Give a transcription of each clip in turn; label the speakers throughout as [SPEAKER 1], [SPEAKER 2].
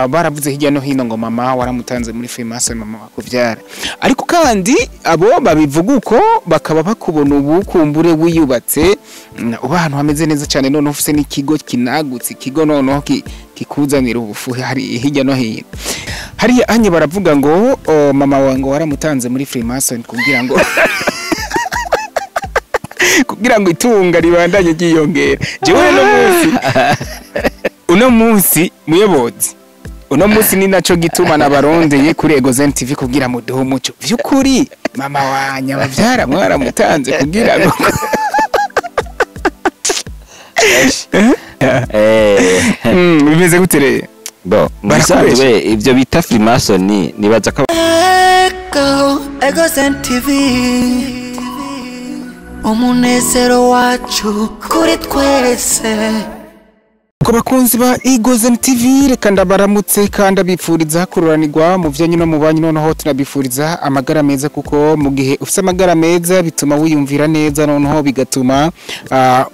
[SPEAKER 1] baravuze hirya no hino ngo mama waramutanze muri Freemason mama wakuvyara ariko kandi abo babivuga uko bakaba bakubona ubu kumbure wiyubatse uba ahantu hameze neza cyane none ufise n'ikigo kinagutse ikigo noneho kikuzanira ubufu hari hirya no hino hariya anye baravuga ngo mama wango waramutanze muri Freemason kugira ngo kugira ngo itunga ribandanye ryiyongera jewe uno munsi muyobozi uno munsi ni naco gituma nabarondeye kuri Egozen TV kugira muduho muco vyukuri mama wanya bavyara mwaramutanze kugira ngo bimeze gutereye
[SPEAKER 2] bo musanzwe ivyo bita Freemason nibaza ko
[SPEAKER 3] Egozen TV umunezero wacu kuri twese
[SPEAKER 1] ko bakunzi ba Egozen TV reka ndabaramutse kandi abipfuriza kururanirwa mu vyanyu no mu banyu noneho tunabifuriza amagara meza kuko mu gihe ufite amagara meza bituma wiyumvira neza noneho bigatuma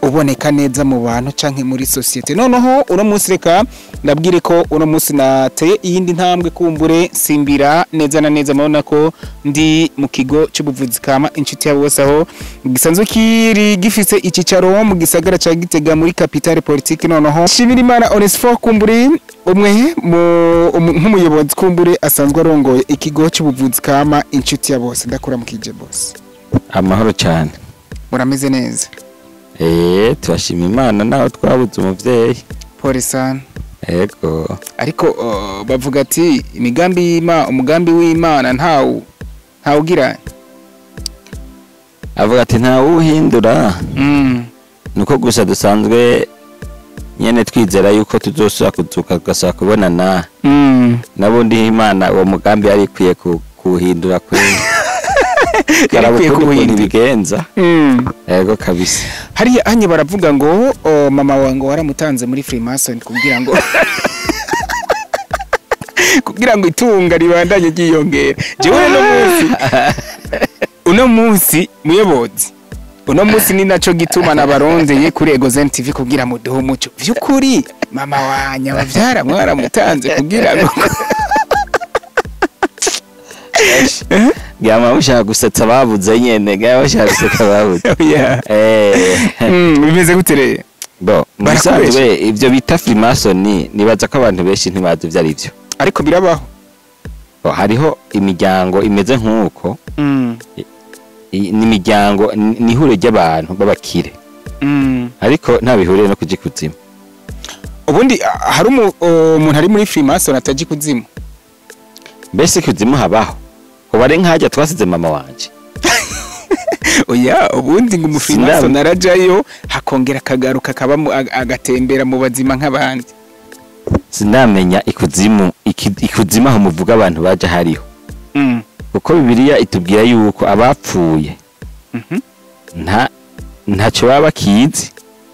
[SPEAKER 1] uboneka neza mu bantu canke muri societe noneho uno munsi reka ndabwire ko uno munsi nateye iyindi ntambwe kumbure simbira neza na neza mabona ko ndi mu kigo cy'ubuvuzi kama inshuti ya bose aho gisanzwe kiri gifise icicaro mu gisagara ca Gitega muri capitale politique noneho Shimirimana Onesphore kumburi umwe nk'umuyobozi kumburi asanzwe arongoye ikigo cy'ubuvuzi kama inshuti ya bose ndakura mu kije boss
[SPEAKER 2] amahoro cyane
[SPEAKER 1] murameze neza
[SPEAKER 2] twashima Imana naho twabuze umuvyeyi
[SPEAKER 1] Polisan
[SPEAKER 2] ego
[SPEAKER 1] ariko bavuga ati umugambi w'Imana ntawugira
[SPEAKER 2] avuga ati ntawuhindura nuko gusa dusanzwe nyene twizera yuko tuzosubira kuzuka tugasaba kubonana nabundi Imana uwo mugambi yari ikwiye kuhindura
[SPEAKER 1] yarakwiye kuhindura
[SPEAKER 2] bigenza ego kabisa
[SPEAKER 1] hariya anye baravuga ngo mama wango waramutanze muri Freemason kugira ngo itunga ribandanye ryiyongera jewe uno munsi muyobozi uno munsi ni naco gituma nabarondeye kuri Egozen TV kugira muduho muco vyukuri mama wanya bavyara mwaramutanze kugira ngo
[SPEAKER 2] Gama ushaka gusetsa babuze nyene gama ushaka gusetsa babuze
[SPEAKER 1] bimeze gutereye
[SPEAKER 2] bo musanzwe ivyo bita Freemason nibaza ko abantu benshi ntibazi ivyo ari byo
[SPEAKER 1] ariko birabaho
[SPEAKER 2] hariho imiryango imeze nk'uko n'imiryango nihure ry'abantu babakire ariko nta bihuriye no kujikuzimu
[SPEAKER 1] ubundi hari umuntu ari muri Freemason atajikuzimu
[SPEAKER 2] mbese kuzimu habaho ubare nkajya twasize mama wanje
[SPEAKER 1] oya ubundi ngo Freemason arajayo hakongera kagaruka kabamo agatembera mu bazima nk'abandi
[SPEAKER 2] sinamenya ikuzimu aho muvuga abantu baje hariho kuko Bibiliya itubwira yuko abapfuye ntacyo baba bakizi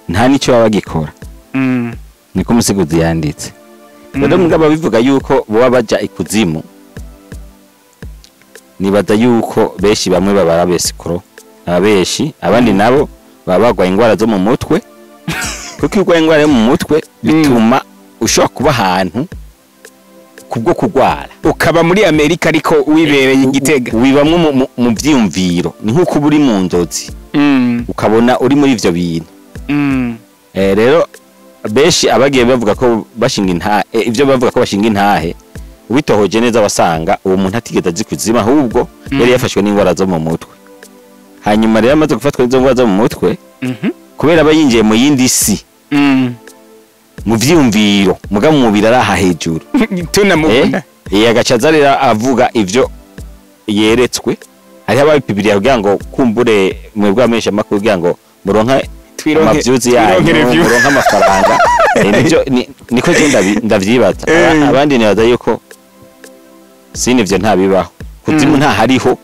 [SPEAKER 2] nta nicyo baba bagikora niko umusigizi yanditse rero mugabo bivuga yuko boba baja ikuzimu nibaza yuko benshi bamwe baba abesikoro abeshi abandi nabo baba bagwaye ingwara zo mu mutwe kuko igwaye ingwara yo mu mutwe bituma ushobora kuba ahantu kubwo kugwara
[SPEAKER 1] ukaba muri Amerika ariko wibereye Igitega
[SPEAKER 2] wibamwe mu byiyumviro ni nkuko buri mu nzozi ukabona uri muri ivyo bintu rero beshi abagiye bavuga ko bashinga intahe ivyo bavuga ko bashinga intahe ubitohoje neza wasanga uwo muntu atigeze azikuzima ahubwo yari yafashwe n'ingwara zo mu mutwe hanyuma rero amaze gufatwa n'izo ngwara zo mu mutwe kubera bayinjiye mu yindi si mu vyumviro muga mu mubiri araha hejuru
[SPEAKER 1] tunamubona
[SPEAKER 2] agacaza rero avuga ivyo yeretswe hari ababipibiriya kugira ngo kumbure mwebwe amesha makuru kugira ngo muronka amavyuzi yanyu muronka amafaranga nivyo niko ndavyibaza abandi nibaza yuko sinivyo ntabibaho kuzimu nta hariho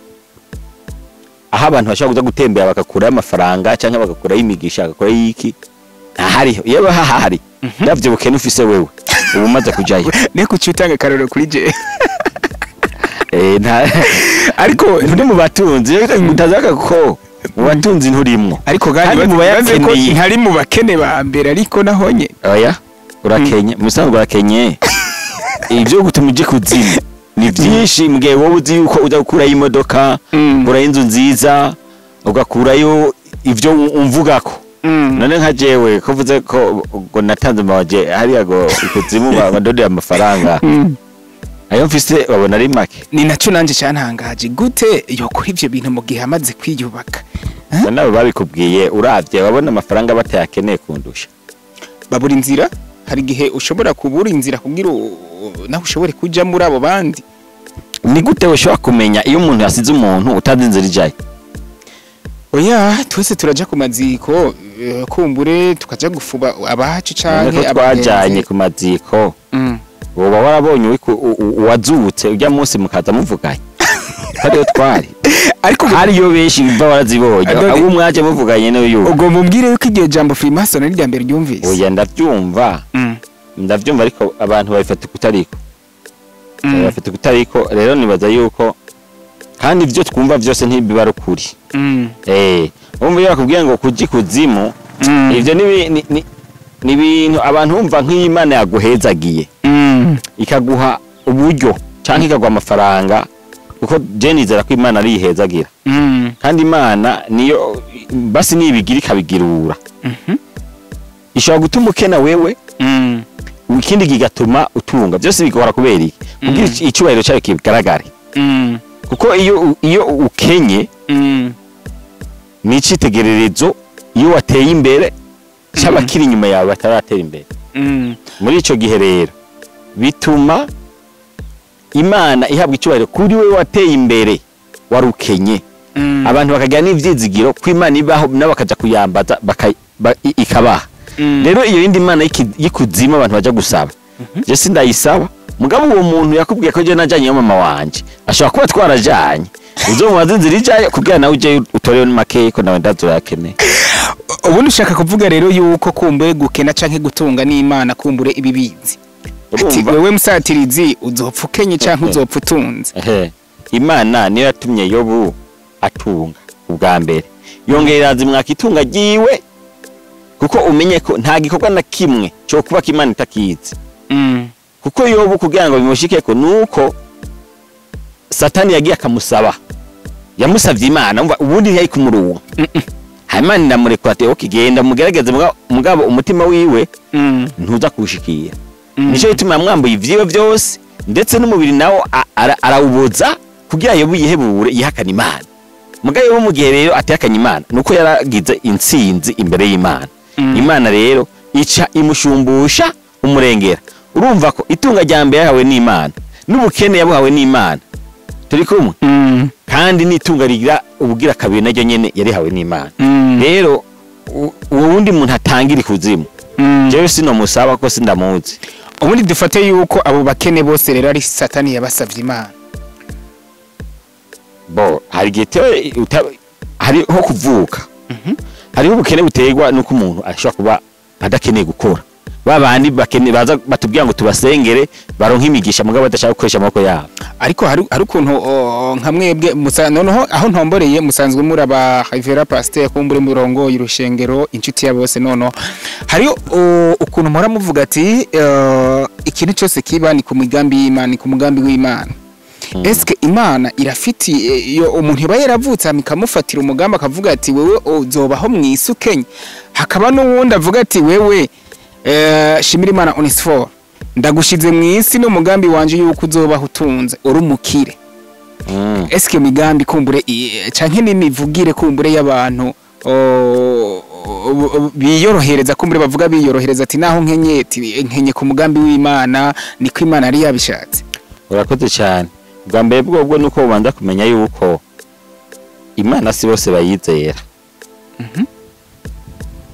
[SPEAKER 2] aho abantu bashaka kuza gutembera bakakura amafaranga canke bagakura imigisha bagakura yiki hariho yeba hahari ndavye bukene ufise wewe ubu maze kujayo
[SPEAKER 1] neko cyutanga karoro kuri je
[SPEAKER 2] ariko ndi mu batunzi mutazaka ko mu batunzi nturimwo
[SPEAKER 1] ariko gani
[SPEAKER 2] mu bayakeneye
[SPEAKER 1] ntari mu bakene ba mbere ariko nahonye
[SPEAKER 2] oya urakenye musanzwe urakenye ibyo gutuma uje kuzimu ni byinshi mugihe wowe uzi yuko uza gukurayo imodoka ugakurayo inzu nziza ugakurayo ibyo umvugako none nka jewe ko vuze ko ngo natanze mawaje hariya go ikuzimu badodeye amafaranga ayo mfise babona ari make
[SPEAKER 1] ni naco nanje cyantangaje gute yokora ivyo bintu mu gihe amaze kwiyubaka
[SPEAKER 2] nabo babikubwiye uravye babona amafaranga batayakeneye kundusha
[SPEAKER 1] babura inzira hari gihe ushobora kubura inzira kugira naho ushobore kuja muri abo bandi
[SPEAKER 2] ni gute ushobora kumenya iyo umuntu yasize umuntu utazi inzira ijaye
[SPEAKER 1] oya twese turaja ku maziko kumbure tukaja gufuba abacu canke
[SPEAKER 2] twajanye ku maziko woba warabonye uwazutse ujya munsi mukaza muvuganye hariyo twari
[SPEAKER 1] ariko
[SPEAKER 2] hariyo benshi biva barazibonye abo mwaje muvuganye n'uyu
[SPEAKER 1] ubwo mumbwire yuko igihe jambo Freemason ari rya mbere ryumvise
[SPEAKER 2] oya ndavyumva ariko abantu babifata kutariko babifata kutariko rero nibaza yuko kandi ivyo twumva vyose ntibiba rukuri umva yakubwiye ngo kuji kuzimu ivyo ni ibintu abantu bumva nk'Imana yaguhezagiye ikaguha uburyo canke ikaguha amafaranga kuko jenizera ko Imana ari ihezagira kandi Imana niyo basi nibigira ikabigirura ishobora gutuma ukena wewe ikindi kigatuma utunga byose bigora kubera iki kugira icubahiro cyayo kigaragare kuko iyo ukenye ni icitegererezo iyo wateye imbere cy'abakiri inyuma yawe bataratera imbere muri ico gihe rero bituma Imana ihabwa icubahiro kuri we wateye imbere warukenye abantu bakagira n'ivyizigiro ko Imana ibaho nabakaja kuyambaza ikabaha rero iyo yindi Imana yikuzimu abantu baja gusaba je sindayisaba mugabo uwo muntu yakubwiye ko je najanye yo mama wanje ashobora kuba twarajanye uzomubaza inzira ijaye kugira nawe uje utoreyo make ko nawe ndazurakeneye
[SPEAKER 1] ubundi ushaka kuvuga rero yuko kumbe gukena canke gutunga n'Imana kumbure ibibizi ati wewe musatirizi uzopfa ukenye canke uzopfa utunze
[SPEAKER 2] Imana niyo yatumye Yobu atunga ubwa mbere yongera mwaka itunga giwe kuko umenye ko nta gikorwa na kimwe cyo kuba Imana itakizi kuko Yobu kugira ngo bimushikeko nuko Satani yagiye akamusaba yamusavye Imana umva ubundi yari kumuruwa Imana ndamureka ati okigenda mugerageze mugabo umutima wiwe ntuza kushikira nico ituma mwambuye ivyiwe byose ndetse n'umubiri nawo arawuboza kugira Yobu yihebure yihakana Imana mugaye wo mugihe rero atihakanya Imana nuko yaragize intsinzi imbere y'Imana Imana rero ica imushumbusha umurengera urumva ko itunga rya mbere yahawe n'Imana n'ubukene yabuhawe n'Imana turi kumwe kandi n'itunga rigira ubugira kabiri naryo nyene yarihawe n'Imana rero uwo wundi muntu atangira kuzimu jewe sino musaba ko sindamuzi
[SPEAKER 1] ubundi dufate yuko abo bakene bose rero ari Satani yabasavye Imana
[SPEAKER 2] bo hari gite hari ho kuvuka hari ubukene butegwa nuko umuntu ashobora kuba adakeneye gukora babandi bakene baza batubwira ngo tubasengere baronka imigisha mugabo badashaka gukoresha amaboko yabo
[SPEAKER 1] ariko hari ukuntu nka mwebwe noneho aho ntomboreye musanzwe muri aba Rivera Pasteur kumbure murongo y'urushengero inshuti ya bose noneho hari ukuntu mpora muvuga ati ikintu cyose kiba ni ku migambi y'Imana ni ku mugambi w'Imana eske Imana irafiti iyo umuntu yaba yaravutse amikamufatira umugambi akavuga ati wewe uzobaho mwisukenye hakaba n'uwundi avuga ati wewe shimira Imana Onesphore ndagushize mwisi no mugambi wanje yuko uzobaho utunze uri umukire eske migambi kumbure canke n'imivugire kumbure y'abantu biyorohereza kumbure bavuga biyorohereza ati naho nkenye ku mugambi w'Imana niko Imana ari yabishatse
[SPEAKER 2] urakoze cyane bwa mbere bwo nuko ubanza kumenya yuko Imana si bose bayizera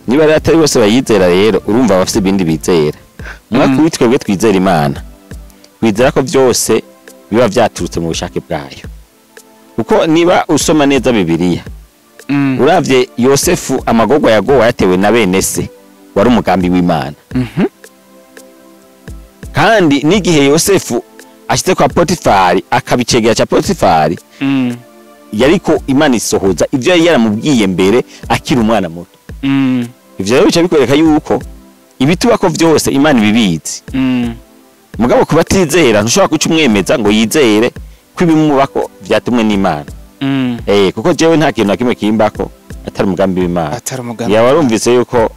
[SPEAKER 2] niba rero atari bose bayizera rero urumva bafite ibindi bizera mwaka witwebwe twizera Imana wizera ko byose biba byaturutse mu bushake bwayo kuko niba usoma neza Bibiliya uravye Yosefu amagorwa yagowa yatewe na bene se wari umugambi w'Imana kandi n'igihe Yosefu ashitse kwa Potifari akabicegera cha Potifari yariko Imana isohoza ivyo yari yaramubwiye mbere akiri umwana muto ivyo rero bica bikwereka yuko ibituba ko vyose Imana ibibizi mugabo kuba atizera ntushobora kuca umwemeza ngo yizere ko ibimubako vyatumwe n'Imana. Kuko jewe nta kintu na kimwe kimbako atari umugambi w'Imana.
[SPEAKER 1] atari umugambi
[SPEAKER 2] Ya warumvise yuko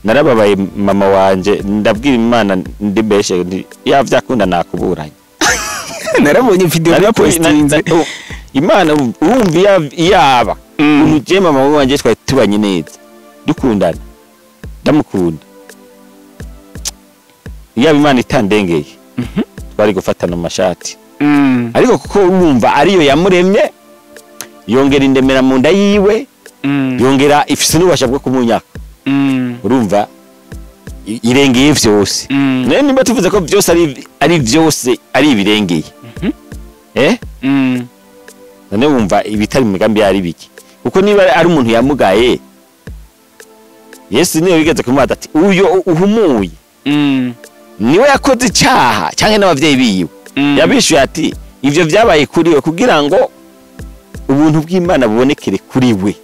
[SPEAKER 2] narababaye mama wanje ndabwira Imana ndibeshe ya vyakunda nakuburanye.
[SPEAKER 1] narabonye video ya postinze
[SPEAKER 2] Imana urumva yaba unuje mama wanje twari tubanye neza dukundana ndamukunda yaba Imana itandengeye twari gufatana mu mashati ariko kuko urumva ariyo yamuremye yongera indemera mu nda yiwe yongera ifise n'ubasha bwo kumunyaka urumva irengeye vyose none nimba tuvuze ko vyose ari vyose ari ibirengeye none wumva ibitari mu migambi yari biki kuko niba ari umuntu yamugaye Yesu niyo bigeze kumwata ati uyo uhumuye niwe yakoze icyaha cyangwa n'abavyeyi biwe yabishuye ati ivyo vyabaye kuri we kugira ngo ubuntu bw'Imana bubonekere kuri we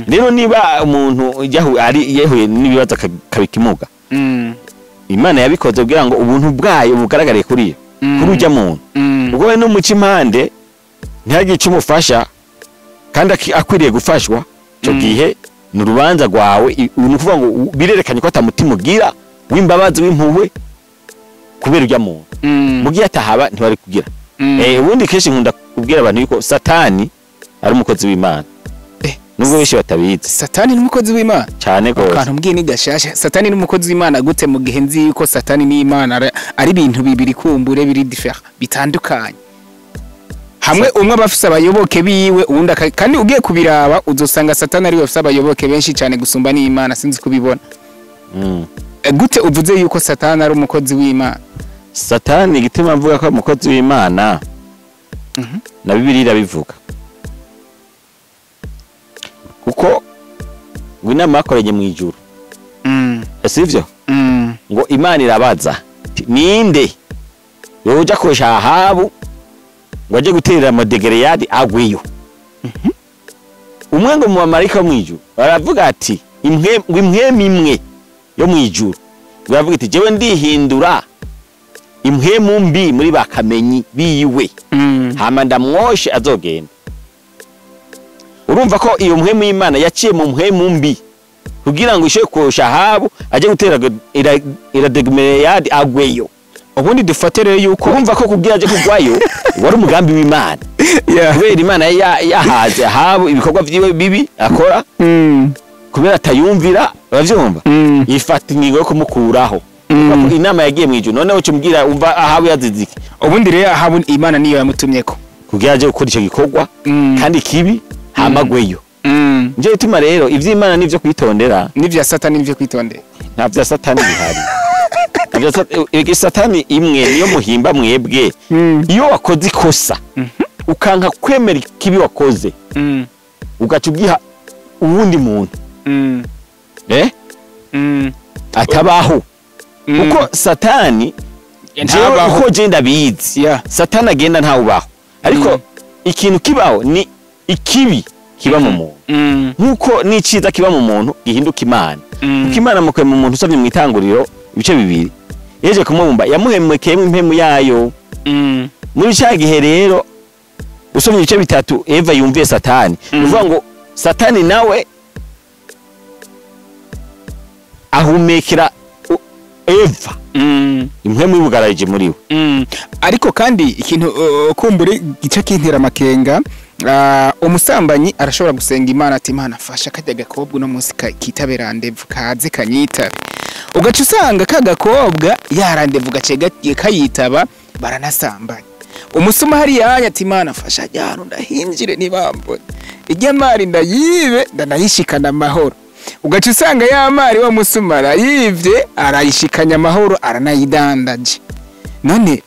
[SPEAKER 2] rero niba umuntu yehuye n'ibibazo kabikimuga Imana yabikoze kugira ngo ubuntu bwayo bugaragare kuri yo kuri ujya muntu ubwo we n'umuca impande ntihagice umufasha kandi akwiriye gufashwa cyo gihe n'urubanza rwawe nukuvuga ngo birerekanye ko atamutima ugira w'imbabazi w'impuhwe kubera ujya muntu mugiye atahaba ntibari kugira ubundi kenshi nkunda kubwira abantu yuko Satani ari umukozi w'Imana nubwo benshi batabizi.
[SPEAKER 1] Satani n'umukozi w'Imana
[SPEAKER 2] cyane gose
[SPEAKER 1] kantu mbwiye ni gashasha. Satani n'umukozi w'Imana gute mu gihe nzi yuko Satani n'Imana ari ibintu bibiri kumbure biri different bitandukanye hamwe umwe abafise abayoboke biwe uwundi kandi ugiye kubiraba uzosanga Satani ari bafise abayoboke benshi cyane gusumba n'Imana sinzi kubibona. Gute uvuze yuko Satani ari umukozi w'Imana?
[SPEAKER 2] Satani igituma mvuga ko umukozi w'Imana na Bibiliya irabivuga kuko winama yakoreye mu ijuru sivyo ngo Imana irabaza ninde yoja kosha Ahabu ngo aje guterera Modegereyadi agwiyo umwe ngo mu bamarayika mu ijuru baravuga ati imwe yo mu ijuru baravuga ati jewe ndihindura impwemu mbi muri bakamenyi biwe hama ndamwoshe azogenda. Urumva ko iyo mpwemu y'Imana yaciye mu mpwemu mbi kugira ngo ishe kosha Ahabu aje gutera Modegereyadi agweyo.
[SPEAKER 1] Ubundi dufatere yuko
[SPEAKER 2] urumva ko kugira aje kugwayo wari umugambi w'Imana kubera Imana yahaze Ahabu ibikorwa vyiwe bibi akora kubera atayumvira bavyumva ifata ingingo yo kumukuraho inama yagiye mu ijuru none uco mbwira umva Ahabu yaziziki.
[SPEAKER 1] Ubundi rero Ahabu Imana niyo yamutumyeko
[SPEAKER 2] kugira aje gukora ico gikorwa kandi kibi hamagweyo. Nje bituma rero ivy'Imana nivyo kwitondera
[SPEAKER 1] n'ivya Satani nivyo kwitondera
[SPEAKER 2] nta vya Satani bihari. Satani imwe niyo muhimba mwebwe iyo wakoze ikosa ukanka kwemera kibi wakoze ugaca ubwiha uwundi muntu atabaho uko Satani uko genda bizi Satani agenda ntawubaho ariko ikintu kibaho ni ikibi kiba mu muntu nkuko n'iciza kiba mu muntu gihinduka Imana kuko Imana mukwe mu muntu usomye mu itanguriro ibice bibiri yeje kumubumba yamuhemekeyemo impemu yayo muri cya gihe rero usomye ibice bitatu Eva yumviye Satani uvuga ngo Satani nawe ahumekera Eva impemu y'ubugaraje muri we
[SPEAKER 1] ariko kandi ikintu kumbure gice kintera makenga umusambanyi arashobora gusenga Imana ati Imana fasha kajya gakobwa no munsi kitabera ndevu kaze kanyitabe ugaca usanga kagakobwa yarandevu gace kayitaba baranasambanye umusuma hari yanya ati Imana fasha jyano ndahinjire nibambone ijya mari ndayibe ndanayishikana amahoro ugaca usanga ya mari wa musumara yivye arayishikanya amahoro aranayidandaje none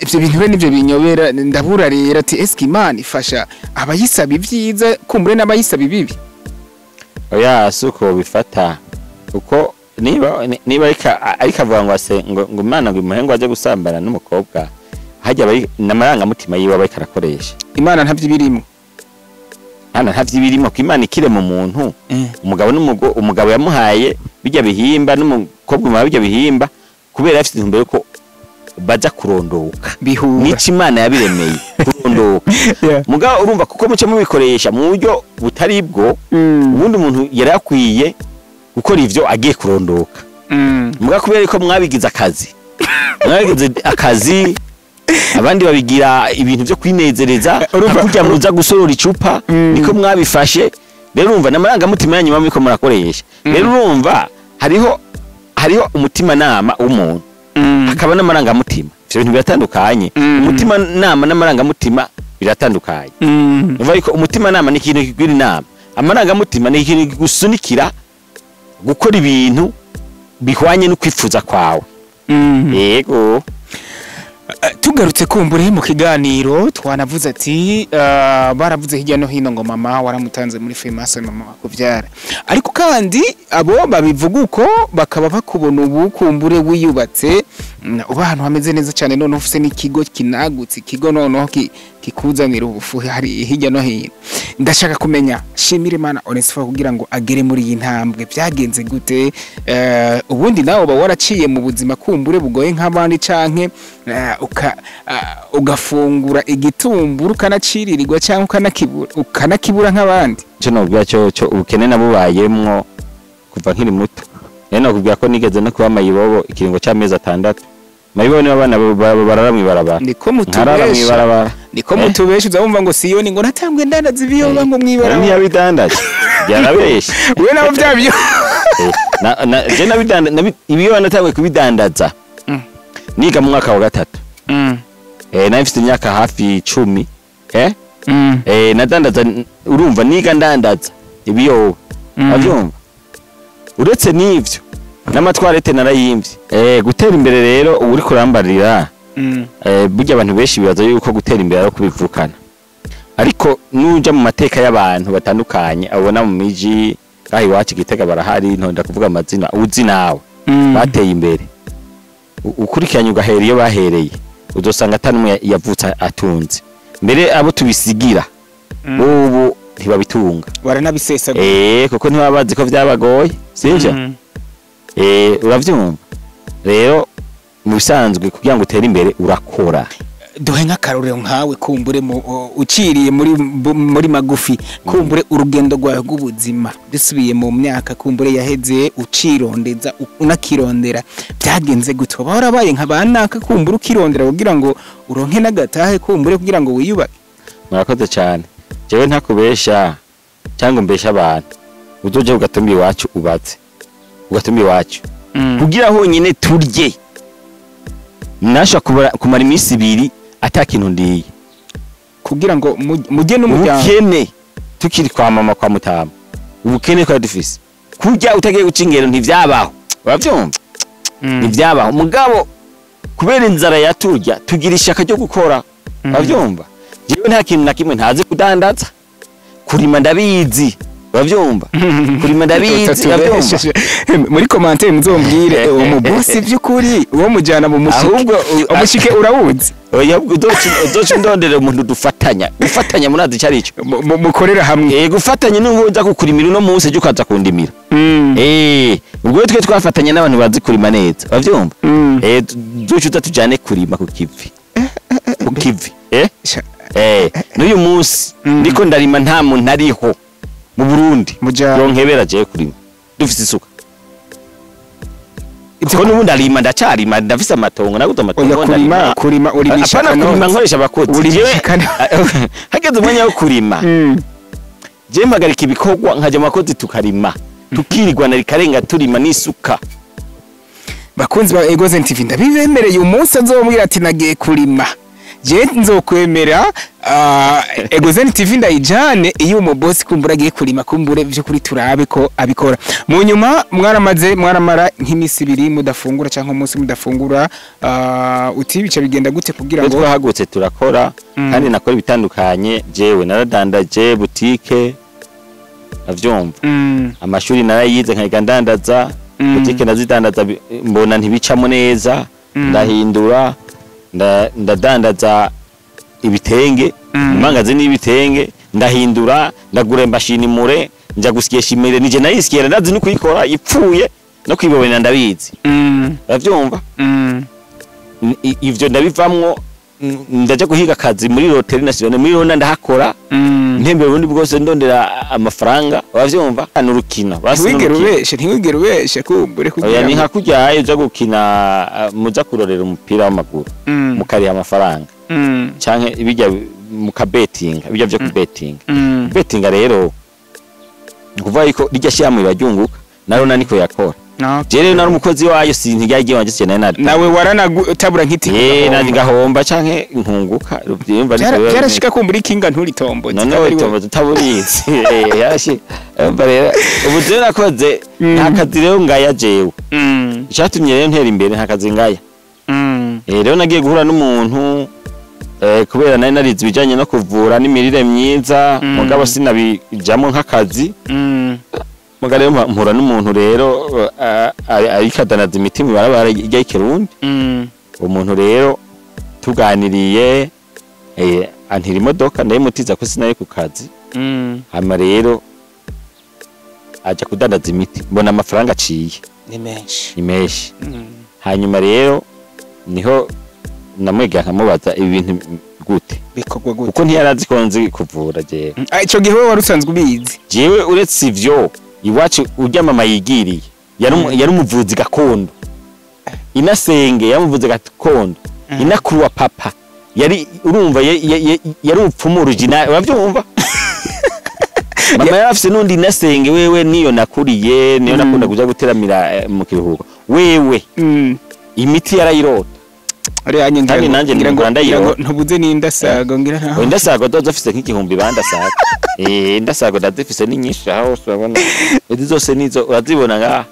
[SPEAKER 1] ivyo bintu be nivyo binyobera ndabura rero ati eske Imana ifasha abayisaba ivyiza kumbure n'abayisaba ibibi.
[SPEAKER 2] Oya suko bifata uko niba arikavuga ngo ase ngo Imana ngo imuhengo aje gusambana n'umukobwa hajya bari namaranga mutima yiwe abikarakoresha
[SPEAKER 1] Imana ntavyibirimo
[SPEAKER 2] ko Imana ikire mu muntu umugabo yamuhaye bijya bihimba n'umukobwa mu bijya bihimba kubera afite intumbero ko baza kurondoka
[SPEAKER 1] bihura
[SPEAKER 2] nico Imana yabiremeye kurondoka mugabo urumva kuko muce mubikoresha mu buryo butari bwo ubundi umuntu yari yakwiye gukora ivyo agiye kurondoka mugabo kubera ko mwabigize akazi abandi babigira ibintu byo kwinezereza kujya muza gusorora icupa niko mwabifashe rero urumva namaranga mutima yanyu miko murakoresha rero urumva hariho umutima nama w'umuntu akaba namaranga mutima ivyo bintu biratandukanye umutima nama namaranga mutima biratandukanye urumva ko umutima nama ni ikintu kigwira inama amaranga mutima ni ikintu kigusunikira gukora ibintu bihwanye no kwifuza kwawe yego
[SPEAKER 1] tugarutse kumbure mu kiganiro twanavuze ati baravuze hirya no hino ngo mama waramutanze muri Famous mama wakuvyara ariko kandi abo babivuga uko bakaba bakubona ubu kumbure wiyubatse uba ahantu hameze neza cyane none ufise n'ikigo kinagutse ikigo noneho kikuzanira ubufuhe hari hirya no hino ndashaka kumenya shimira Imana Onesphore kugira ngo agere muri iyi ntambwe byagenze gute ubundi nawe waraciye mu buzima kumbure bugoye nk'abandi canke ugafungura igitumburu kanaciririrwa cyangwa ukanakibura nk'abandi
[SPEAKER 2] cyo nubwo cyo ubukene nabubayemwo kuva nkiri muto rero nakubwira ko nigeze no kuba mayibobo ikiringo cy'amezi 6 mayibobo ni abana bararamwe barabara
[SPEAKER 1] niko mutubeshe uzabumva ngo Siyoni ngo natambwe ndandaza ibiyoba ngo mwibara
[SPEAKER 2] ni yabidandaje yarabeshe
[SPEAKER 1] we nabo byabyo
[SPEAKER 2] je nabidandaza ibiyoba natambwe kubidandaza niga mu mwaka wa 3 nafite imyaka hafi 10 nadandaza urumva niga ndandaza ibiyoba avyumva uretse n'ivyo n'amatwarete narayimvye gutera imbere rero uri kurambarira burya abantu benshi bibaza yuko gutera imbere ari kubivukana ariko nuja mu mateka y'abantu batandukanye abona mu miji kahi wacu Gitega barahari ntonda kuvuga amazina uzi nawe bateye imbere ukurikiranye ugahera iyo bahereye uzosanga atanumwe yavutse atunze mbere abo tubisigira ubu ntibabitunga
[SPEAKER 1] baranabisesa
[SPEAKER 2] kuko ntibabazi ko byabagoye sivyo uravyumva rero mu bisanzwe kugira ngo utere imbere urakora
[SPEAKER 1] duhe nk'akarorero nkawe kumbure uciriye muri magufi kumbure urugendo rwawe rw'ubuzima dusubiye mu myaka kumbure yaheze ucirondeza unakirondera byagenze gute waba warabaye nk'abanaka kumbure ukirondera kugira ngo uronke n'agatahe kumbure kugira ngo wiyubake
[SPEAKER 2] murakoze cyane jewe ntakubesha cyangwa mbesha abantu uzoje ugatumbi iwacu ubatse ugatumbi iwacu kugira honyine turye nasha kumara iminsi 2 atakintu ndiye
[SPEAKER 1] kugira ngo mujye n'umuryango
[SPEAKER 2] ubukene tukiri kwa mama kwa mutama ubukene kwa dufise kurya utagiye gucingero ntivyabaho uravyumva ntivyabaho mugabo kubera inzara yaturya tugira ishaka ryo gukora uravyumva jewe nta kintu na kimwe ntazi kudandaza kurima ndabizi uravyumva kurima ndabizi uravyumva
[SPEAKER 1] muri commentaire muzombwire uwo boss by'ukuri uwo mujana mu mushike ahubwo umushike urawuzi
[SPEAKER 2] oya uzoca ndondera umuntu gufatanya munazi cyari ico
[SPEAKER 1] mukorera hamwe
[SPEAKER 2] gufatanya n'uza kukurimira no munsi cyo kaza kundimira ubwo twe twafatanya n'abantu bazi kurima neza uravyumva ducuta tujane kurima ku kivi n'uyu munsi ndiko ndarima nta muntu ariho mu Burundi ronkebera je kurima dufise isuka ko nubundi arima ndacarima ndafise amatongo naguze amatongo
[SPEAKER 1] kurima urimisha
[SPEAKER 2] apana kurima nkoresha abakozi hageze umwanya wo kurima je mpagarika ibikorwa nkaje amakozi tukarima tukirirwa na rikarenga turima n'isuka
[SPEAKER 1] bakunzi ba Egozen TV ndabibemereye umunsi azomwira ati nagiye kurima je nzokwemera Egozen TV ndayijane iyo umubosi kumbura agiye kurima kumbure byo kuri turabe ko abikora mu nyuma mwaramara nk'imisi 2 mudafungura cyangwa umunsi mudafungura utibica bigenda gute kugira ngo
[SPEAKER 2] twahagutse turakora kandi nakora ibitandukanye jewe naradandaje boutique avyumva amashuri narayize nkayiga ndandaza boutique nazidandaza mbona ntibicamo neza ndahindura ndadandaza ibitenge imangaze n'ibitenge ndahindura ndagura mashini mure nja gusyesha imere nije nayisyera ndazi no kuyikora ipfuye no kwibobera ndabizi uravyumva ivyo ndabivamwo ndaja guhiga akazi muri hoteli nationale muri Rwanda ndahakora ntembere ubundi bwose ndondera amafaranga uravyumva n'urukina
[SPEAKER 1] ntiwigere ubeshe kumbure
[SPEAKER 2] kugira ni nka kujyayo uja gukina muza kurorera umupira w'amaguru mukariha amafaranga canke bijya mukabetinga bijya byo kubetinga betinga rero kuva yuko rijya shyamwe baryunguka naro niko yakora jere nari umukozi wayo sintigagiye wanje cyane
[SPEAKER 1] nawe waranatabura nk'iti
[SPEAKER 2] nandi gahomba canke nkunguka rubyimba
[SPEAKER 1] yarashika ko muri kinga nturitombo
[SPEAKER 2] none tutaburizi yarashi rero ubu rero nakoze ntakazi rero ngaya jewe cyatumye rero ntera imbere ntakazi ngaya rero nagiye guhura n'umuntu kubera nari narize ibijanye no kuvura n'imirire myiza mugabo sinabijamo nk'akazi muga rero mpura n'umuntu rero arikadanaza imiti mu barabara ijya ikirundi umuntu rero tuganiriye antira imodoka ndayimutiza ko sinari ku kazi hama rero aja kudandaza imiti mbona amafaranga aciye
[SPEAKER 1] ni menshi
[SPEAKER 2] hanyuma rero niho namwega nkamubaza ibintu gute
[SPEAKER 1] bikorwa gute
[SPEAKER 2] kuko ntiyarazi ko nzi kuvura jewe
[SPEAKER 1] ico gihe wewe warusanzwe ubizi
[SPEAKER 2] jewe uretse ivyo iwacu urya mama yigiriye yari umuvuzi gakondo inasenge yamuvuze gakondo inakuru wa papa yari urumva yari upfumu original uravyumva mama yarafise nundi inasenge wewe niyo nakuriye niyo nakunda kuja guteramira mu kiruhuko wewe imiti yarayirota
[SPEAKER 1] ari anye
[SPEAKER 2] ngira ngo
[SPEAKER 1] ntubuze n'indasago ngira ntaho
[SPEAKER 2] indasago dozo afise nk'igihumbi bandasago indasago ndazifise ni nyinshi aho urabona izi zose nizo urazibona ngaha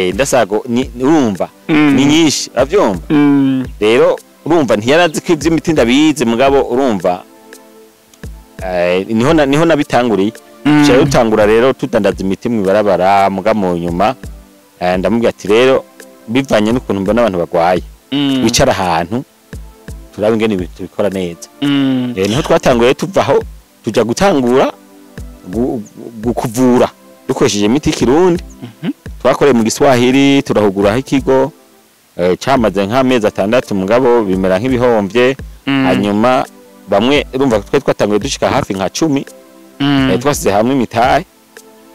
[SPEAKER 2] indasago urumva ni nyinshi uravyumva rero urumva ntiyarazi ko ivy'imiti ndabizi mugabo urumva niho nabitanguriye cyari utangura rero tudandaza imiti mu barabara muga mu nyuma ndamubwira ati rero bivanye n'ukuntu mbona abantu bagwaye wicara ahantu turaba ingene ibintu tubikora neza niho twatanguye tuvaho tuja gutangura kuvura dukoresheje imiti y'ikirundi twakoreye mu Giswahili turahuguraho ikigo cyamaze nk'amezi 6 mugabo bimera nk'ibihomvye hanyuma bamwe urumva twatanguye dushika hafi nka 10 twasize hamwe imitahe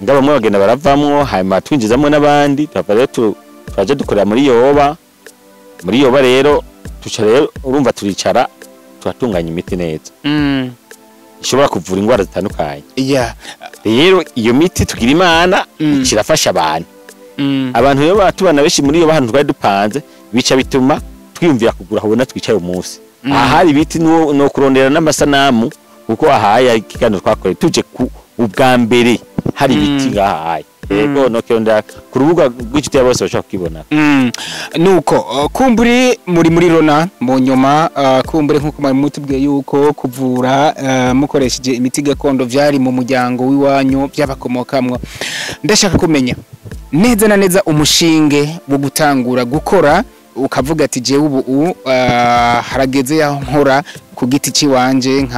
[SPEAKER 2] ngabo bamwe bagenda baravamwo hanyuma twinjizamo n'abandi twava rero twaje dukorera muri yoba rero tuca rero urumva turicara turatunganya imiti neza ishobora kuvura indwara zitandukanye rero iyo miti tugira imana kirafasha abantu rero batubana beshi muri iyo bahantu twari dupanze bica bituma twiyumvira kugura habona twicaye umunsi ahari ibiti no kurondera n'amasanamu kuko ahaya ikigano twakoreye tuje ubwa mbere hari ibiti ngahaye yego no kyonda ku rubuga rw'inshuti ya bose bashaka kukibona
[SPEAKER 1] nuko kumburi muri Rona mu nyuma kumbure nkuko mutubwiye yuko kuvura mukoresheje imiti gakondo vyari mu muryango w'iwanyu byabakomokamwe ndashaka kumenya neza na neza umushinge wo gutangura gukora ukavuga ati jewe ubu harageze yaho nkora ku giti ciwanje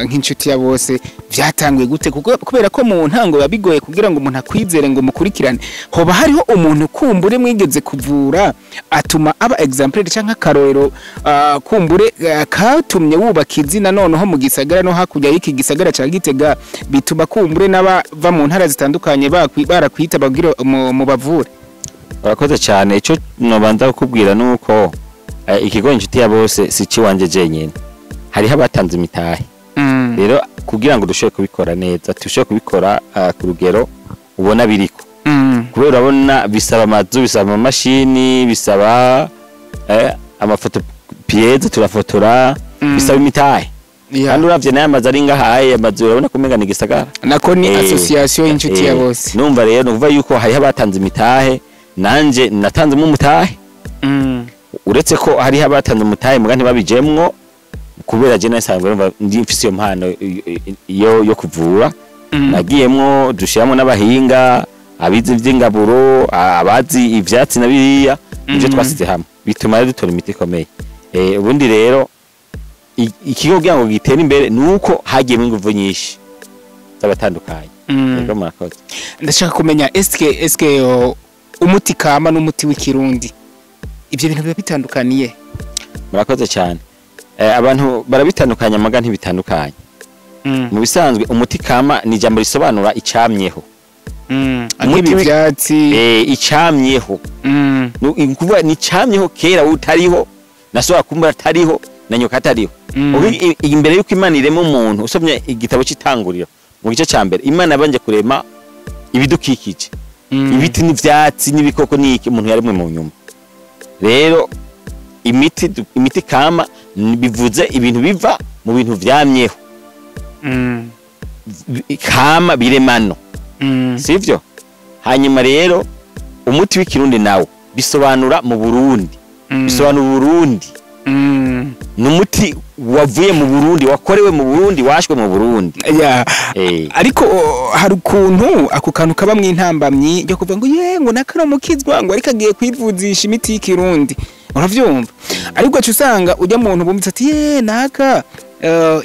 [SPEAKER 1] nk'inshuti ya bose byatanguye gute kubera ko mu ntango yabigoye kugira ngo umuntu akwizere ngo mukurikirane hoba hariho umuntu kumbure mwigeze kuvura atuma aba exemplaire canka karorero kumbure katumye wubaka izina noneho mu gisagara no hakurya y'iki gisagara ca Gitega bituma kumbure n'abava mu ntara zitandukanye barakwita bagira mu bavure
[SPEAKER 2] urakoze cyane ico nobanza kukubwira nuko ikigo inshuti ya bose si ciwanje jenyene hariho abatanze imitahe rero kugira ngo dushobore kubikora neza tushobore kubikora ku rugero ubona biriko kubera urabona bisaba amazu bisaba amamashini bisaba amafoto pieze turafotora bisaba imitahe kandi uravye naye amazu ari ngahaye amazu urabona kumengana igisagara
[SPEAKER 1] nako ni association inshuti ya bose
[SPEAKER 2] numva rero nuvuga yuko hariho abatanze imitahe nanje natanzemo umutahe uretse ko hariho abatanze umutahe muga ntibabijemwo kubera je nasanzwe ndi mfise iyo mpano yo kuvura nagiyemwo dushiramo n'abahinga abizi ivy'ingaburo abazi ivyatsi nabiriya ivyo twasize hamwe bituma rero dutora imiti ikomeye ubundi rero ikigo kugira ngo gitere imbere nuko hagiyemo inguvu nyinshi z'abatandukanye rero murakoze
[SPEAKER 1] ndashaka kumenya eske umuti kama n'umuti w'ikirundi ibyo bintu biba bitandukaniye?
[SPEAKER 2] murakoze cyane. Abantu barabitandukanya amaga ntibitandukanye. Mu bisanzwe umuti kama ni ijambo risobanura icamyeho.
[SPEAKER 1] Nk'ibi byatsi
[SPEAKER 2] icamyeho. Kuvuga ni icamyeho kera utariho, nasoba kumbura atariho, na nyoka atariho. Imbere yuko Imana irema umuntu, usomye igitabo cy'itanguriro mu gice cya mbere, Imana yabanje kurema ibidukikije. Ibiti n'ivyatsi n'ibikoko n'iki umuntu yaremwe mu nyuma. Rero imiti kama bivuze ibintu biva mu bintu vyamyeho. Kama biremano. Sivyo? Hanyuma rero umuti w'ikirundi nawo bisobanura mu Burundi. Bisobanura Burundi. Numuti wavuye mu Burundi, wakorewe mu Burundi, washwe mu Burundi.
[SPEAKER 1] Ariko hari ukuntu ako kantu kaba mw'intambamyi yo kuvuga ngo ngo nakano mukizwa ngo ariko agiye kwivuzisha imiti y'ikirundi. Uravyumva? Ariko cyo usanga ujya muntu bumvise ati naka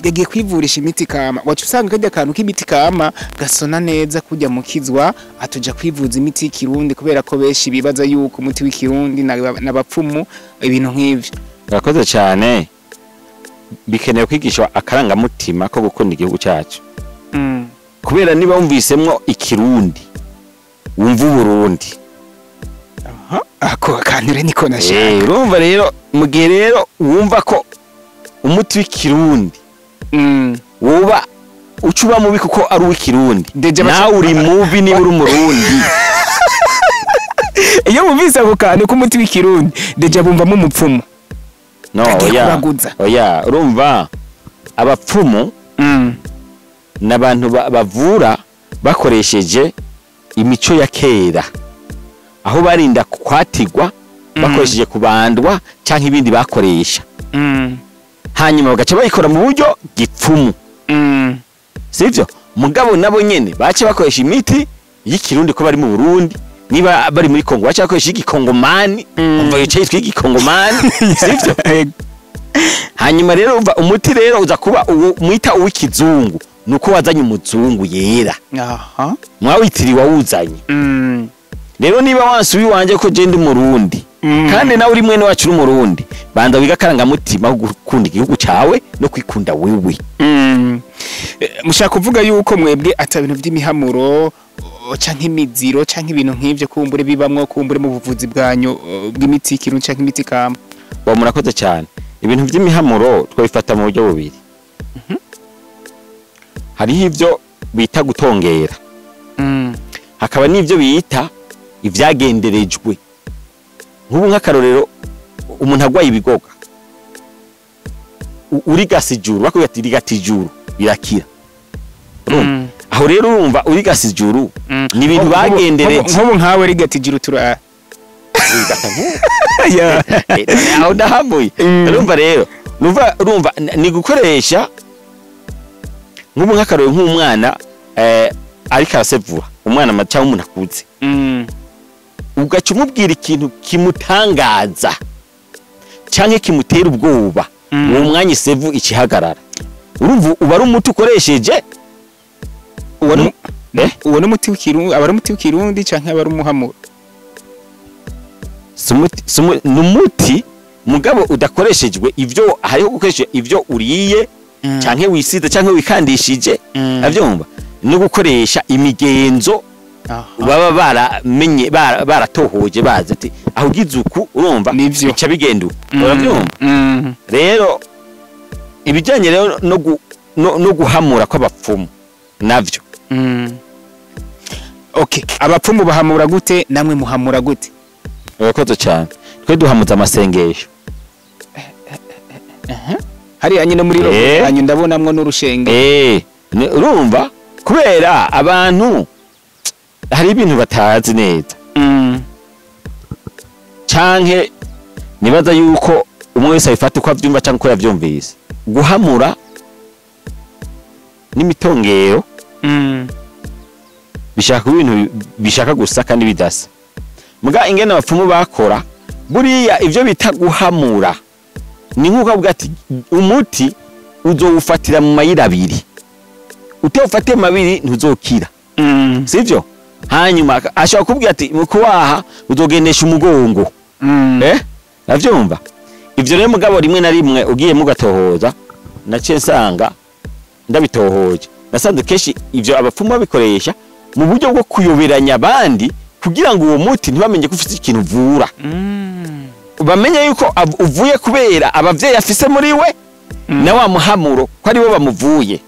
[SPEAKER 1] yagiye kwivurisha imiti kama. Wacu usanga kajya kantu k'imiti kama gasona neza kujya mukizwa atuja kwivuza imiti y'ikirundi kubera ko beshi bibaza yuko umuti w'ikirundi n'abapfumu ibintu nk'ivyo.
[SPEAKER 2] Urakoze cyane. Bikenewe kwigishwa akarangamutima ko gukunda igihugu cyacu. Kubera niba wumvisemwo ikirundi wumva Burundi.
[SPEAKER 1] Ako kanire niko nashaka.
[SPEAKER 2] Urumva rero mu gihe rero wumva ko umuti w'ikirundi woba ucuba mubi kuko ari uw'ikirundi, nawe uri mubi niba uri umurundi.
[SPEAKER 1] Iyo wumvise ako kantu k'umuti w'ikirundi deja bumvamo umupfumu.
[SPEAKER 2] No, oya, urumva abapfumu n'abantu bavura bakoresheje imico ya kera, aho barinda kwatigwa bakoresheje kubandwa cyangwa ibindi bakoresha, hanyuma bagaca bayikora mu buryo gipfumu. Sivyo? Mugabo nabo nyene bace bakoresha imiti y'ikirundi ko bari mu Burundi, niba bari muri Kongo baca bakoresha igikongomani, umva yicaye tw'igikongomani. Sivyo? Hanyuma rero umva umuti rero uza kuba mwita uw'ikizungu, nuko wazanye umuzungu yera. Mwawitiriwa wuzanye. Rero niba wansubi wanje ko je ndi Murundi, kandi nawe uri mwene wacu Murundi, banda wiga karangamutima gukunda igihugu cawe no kwikunda wewe.
[SPEAKER 1] Mushaka kuvuga yuko mwebwe ata bintu by'imihamuro canke imiziro canke ibintu nk'ivyo kumbure bibamwo kumbure mu buvuzi bwanyu bw'imiti y'ikirundi canke imiti kama?
[SPEAKER 2] Murakoze cyane. Ibintu by'imihamuro twabifata mu buryo bubiri. Hariho ivyo bita gutongera, hakaba n'ivyo bita ivyagenderejwe. Nk'ubu nk'akarorero umuntu agwaye ibigoga, urigasijuru bakubwira ati rigatijuru birakira. Aho rero urumva urigasijuru ni ibintu bagendereje.
[SPEAKER 1] Nk'ubu nkawe rigatijuru tura
[SPEAKER 2] aho ndahamuye. Urumva rero urumva ni gukoresha nk'ubu nk'akarorero nk'umwana ariko arasevura, umwana cyangwa umuntu akuze, ugaca umubwira ikintu kimutangaza cyangwe kimutera ubwoba, uwo mwanya isevu ikihagarara. Urumva uba ari umuti ukoresheje
[SPEAKER 1] uwo n'umuti w'ikirundi, aba ari umuti w'ikirundi canke aba ari umuhamuro?
[SPEAKER 2] Numuti mugabo udakoreshejwe ivyo, hariho gukoresha ivyo uriye canke wisize canke wikandishije, avyumva, no gukoresha imigenzo baba baramenye baratohoje bazi ati aho gizuku urumva bica bigenda. Uravyumva? Rero ibijanye rero no guhamura kw'abapfumu navyo.
[SPEAKER 1] Okay, abapfumu bahamura gute, namwe muhamura gute?
[SPEAKER 2] Urakoze cyane. Twe duhamuza amasengesho.
[SPEAKER 1] Hari anyine muri roho anyu ndabonamwo n'urushenge.
[SPEAKER 2] Urumva kubera abantu hari ibintu batazi neza. Canke nibaza yuko umwe wese abifata uko avyumva canke uko yavyumvise. Guhamura n'imitongero bishaka ibintu bishaka gusa kandi bidasa. Muga ingene abapfumu bakora buriya ivyo bita guhamura ni nkuko avuga ati umuti uzowufatira mu mayira abiri, utewufatiye mabiri ntuzokira. Sivyo? hanyuma ashobora kubwira ati mukuwaha uzogendesha umugongo navyumva ivyo rero mugabo rimwe na rimwe ugiye mugatohoza naciye nsanga ndabitohoje nasanze keshi ivyo abapfumu babikoresha mu buryo bwo kuyoberanya abandi kugira ngo uwo muti ntibamenye ko ufite ikintu uvura bamenye yuko uvuye kubera abavyeyi afise muri we na wa muhamuro ko ari bo bamuvuye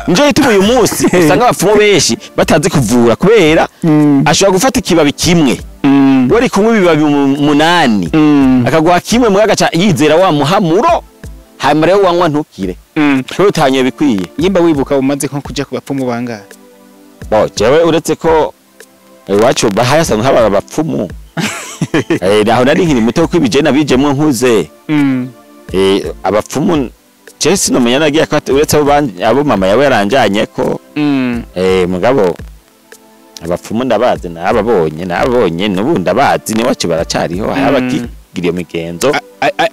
[SPEAKER 2] nje yituma uyu munsi usanga abapfumu benshi batazi kuvura kubera ashobora gufata ikibabi kimwe wari kumwe ibibabi 8 akaguha kimwe mu agaca yizera wa muhamuro hanyuma rero wanywa ntukire cyo utanye bikwiye
[SPEAKER 1] yimba wibuka umaze nko kuja ku bapfumu bangahe
[SPEAKER 2] jewe uretse ko iwacu bahayasa nk'aba bapfumu naho nari nkiri muto ko ibije nabijemwe nkuze abapfumu je sinomenya nagiye ko uretse abo mama yawe yaranjanye ko mugabo abapfumu ndabazi nababonye nubundi abazi ni wacu baracariho habakigiriye migenzo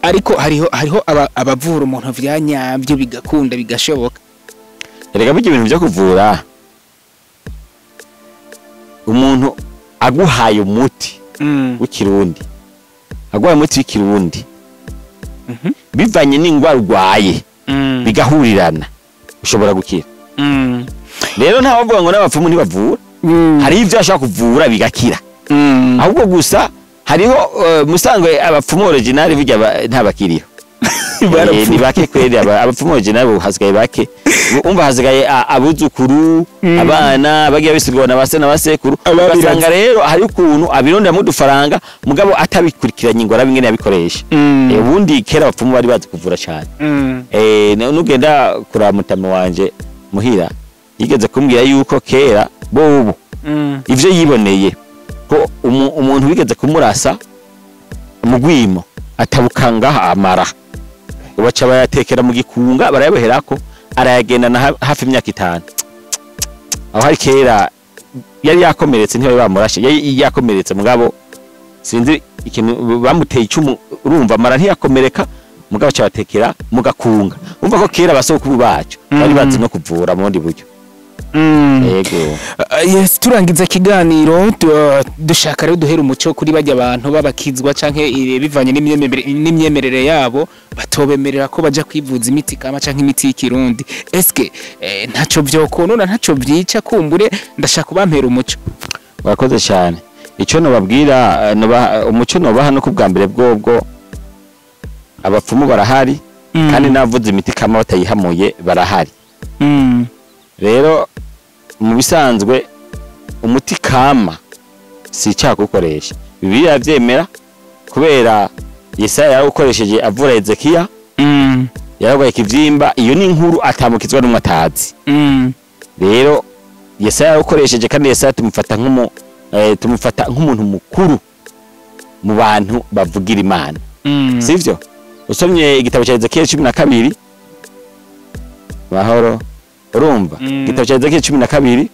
[SPEAKER 1] ariko hariho abavura umuntu vyanyabyo bigakunda bigashoboka
[SPEAKER 2] erega bijye ibintu byo kuvura umuntu aguhaye umuti w'ikirundi aguhaye umuti w'ikirundi bivanye n'ingwara urwaye bigahurirana ushobora gukira rero nta bavuga ngo n'abapfumu ntibavura hari ivyo ashaka kuvura bigakira ahubwo gusa hariho musangwe abapfumu original bijya ntabakiriho ni bake kweli abapfumu original hasigaye bake umva hasigaye abuzukuru abana bagiye bisigwa na base na basekuru basanga rero hari ukuntu abirondera mu dufaranga mugabo atabikurikiranye ingora bingene yabikoresha ubundi kera abapfumu bari bazi kuvura cyane nugenda kura mutama wanje muhira yigeze kumbwira yuko kera bobo ivyo yiboneye ko umuntu wigeze kumurasa umugwimo atabukanga amara ubaca bayatekera mu gikunga barayaboherako arayagendana hafi imyaka 5 aho hari kera yari yakomeretse ntiyo bamurashe yari yakomeretse mugabo sinzi ikintu bamuteye icumu urumva amara ntiyakomereka mugabo cyabatekera mugakunga umva ko kera basokuru bacu bari bazi no kuvura mu ndi buryo yego
[SPEAKER 1] yes turangiza kiganiro dushaka rero duhera umuco kuri bajya abantu babakizwa canke bivanye n'imyemerere yabo batobemerera ko baja kwivuza imiti kama canke imiti y'ikirundi eske ntaco vyokonona ntaco vyica kumbure ndashaka kubampera umuco
[SPEAKER 2] wakoze cyane ico no babwira umuco no baha no kubwambere bwobwo abapfumu barahari kandi navuze imiti kama batayihamuye barahari rero mu bisanzwe umuti kama si cyakukoresha bibiliya yavyemera kubera Yesaya yarawukoresheje avura Ezekiya yaragwaye ikivyimba iyo ni inkuru atamukizwa n'umwe atazi rero Yesaya yarawukoresheje kandi Yesaya tumufata nk'umuntu mukuru mu bantu bavugira Imana sivyo usomye igitabo cya Ezekiya 12 mahoro urumva igitabo cya Ezekiya 12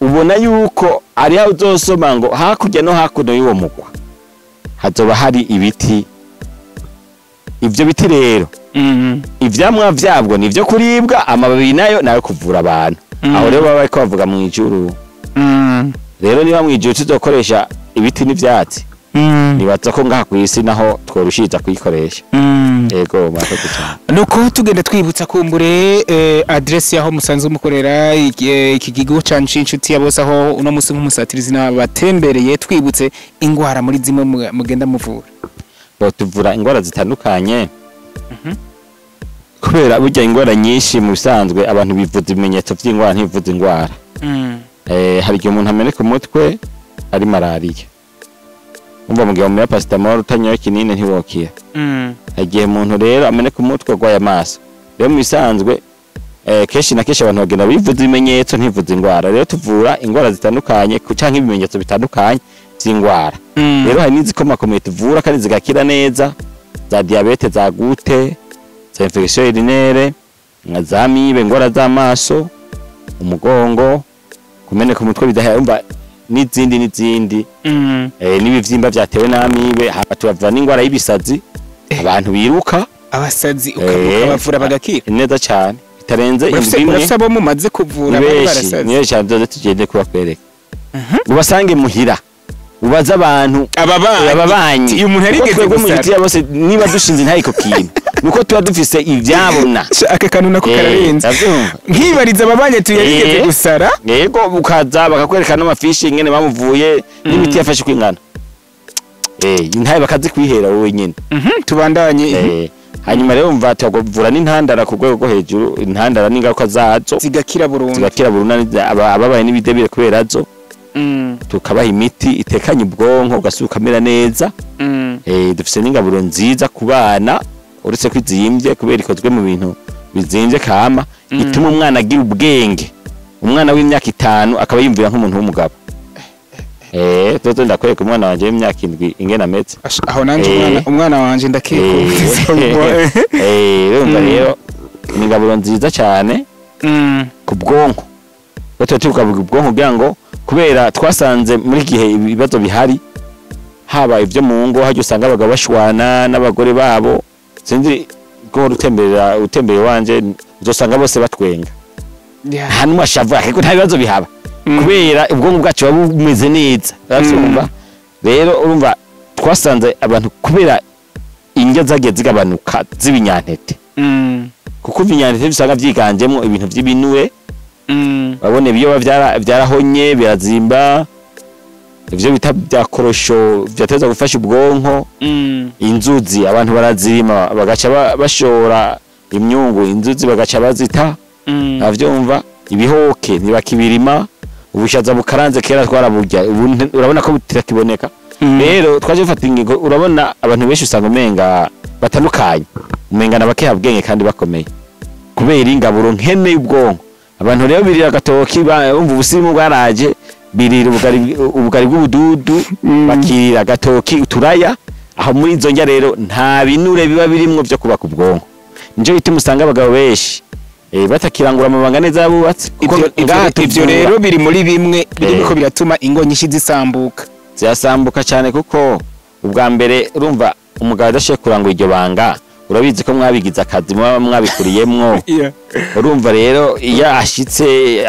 [SPEAKER 2] ubona yuko ari aho uzosoma ngo hakurya no hakuno y'uwo mugwa hazoba hari ibiti ivyo biti rero ivyamwa vyabwo nivyo kuribwa amababi nayo nayo kuvura abantu aho rero baba ko bavuga mu ijuru rero niba mu ijuru tuzokoresha ibiti n'ivyatsi nibaza ko ngaha kwisi naho tworushiza kuyikoresha yego mwakoze cyane
[SPEAKER 1] nuko tugenda twibutsa kumbure adresse yaho musanzwe mukorera iki kigo canje inshuti ya bose aho uno musi nk'umusatirizi n'abatembereye twibutse ingwara muri zimwe mugenda muvura
[SPEAKER 2] tuvura ingwara zitandukanye kubera burya ingwara nyinshi mu bisanzwe abantu bivuza ibimenyetso by'ingwara ntibivuza ingwara hari igihe umuntu ameneka umutwe ari malaria umva mugihe mu paracetamol utanyoye kinini ntibokira agiye umuntu rero ameneka umutwe gwa amaso rero mu bisanzwe keshi na keshi abantu bagenda bivuza ibimenyetso ntibivuza ingwara rero tuvura ingwara zitandukanye canke ibimenyetso bitandukanye by'ingwara rero hari n'izikomakomeye tuvura kandi zigakira neza za diabete za gute za infection urinaire za amibe ingwara z'amaso umugongo kumeneka umutwe bidahumba n'izindi n'ibivyimba byatewe n'amibe hatubavura n'ingwara y'ibisazi abantu biruka
[SPEAKER 1] abasazi ukavuga bavura bagakira
[SPEAKER 2] neza cyane batarenze indwi
[SPEAKER 1] urafise abo mumaze kuvura bari barasaze
[SPEAKER 2] niyo cyane doze tugende kubakwereka ubasange muhira ubaza abantu ababanyi
[SPEAKER 1] iyo umuntu yarigeze
[SPEAKER 2] mu giti bose niba dushinze ntayiko kintu nuko tuba dufise ivyabona
[SPEAKER 1] aka kantu nako kararenze nkibariza ababanye tuyarigeze gusara
[SPEAKER 2] yego ukaza bakakwerekana amafishi ingene bamuvuye n'imiti yafashe kwingana intaye bakazi kwihera wowe nyene
[SPEAKER 1] tubandanye
[SPEAKER 2] hanyuma rero umva tugavura n'intandara ku rwego rwo hejuru intandara n'ingaruka zazo
[SPEAKER 1] zigakira burundu
[SPEAKER 2] ababaye n'ibidebire kubera zo tukabaha imiti itekanye ubwonko ugasuka kamera neza dufise n'ingaburo nziza ku bana uretse kwizimvye kubera ikozwe mu bintu bizimvye kama ituma umwana agira ubwenge umwana w'imyaka 5 akaba yumvira nk'umuntu w'umugabo toto ndakwereka umwana wanje w'imyaka 7 ingena ameze
[SPEAKER 1] aho nanje umwana wanje ndakeko
[SPEAKER 2] rero ingaburo nziza cyane ku bwonko tukavuga ubwonko kugira ngo kubera twasanze muri gihe ibibazo bihari haba ivyo mu ngo hajye usanga abagabo bashwana n'abagore babo sinzi ko utembere wanje uzosanga bose batwenga hanyuma shavuga ariko nta bibazo bihaba kubera ubwonko bwacu bumeze neza urumva rero urumva twasanze abantu kubera indya zagiye zigabanuka z'ibinyantete kuko ibinyantete bisanga vyiganjemo ibintu vy'ibinure babone biyo byarahonye birazimba ivyo bita bya korosho byateza gufasha ubwonko inzuzi abantu barazirima bagaca bashora imyungu inzuzi bagaca bazita avyumva ibihoke ntibakibirima ubushaza bukaranze kera twaraburya urabona ko butakiboneka rero twaje gufata ingingo urabona abantu benshi usanga umenga batandukanye umenga nabakeha bwenge kandi bakomeye kubera ingaburo nkene y'ubwonko abantu rero birira agatoki bumva ubusimu bwaraje birira ubugari bw'ubududu bakirira agatoki uturaya aho muri izo njya rero nta binure biba birimwo byo kubaka ubwonko nico bituma usanga abagabo benshi batakirangura amabanga neza yabubatse
[SPEAKER 1] ivyo rero biri muri bimwe biriko biratuma ingo nyinshi zisambuka
[SPEAKER 2] cyane kuko ubwa mbere urumva umugabo adashiye kurangura iryo banga urabizi ko mwabigize akazi mwabikuriyemwo urumva rero iyo ashitse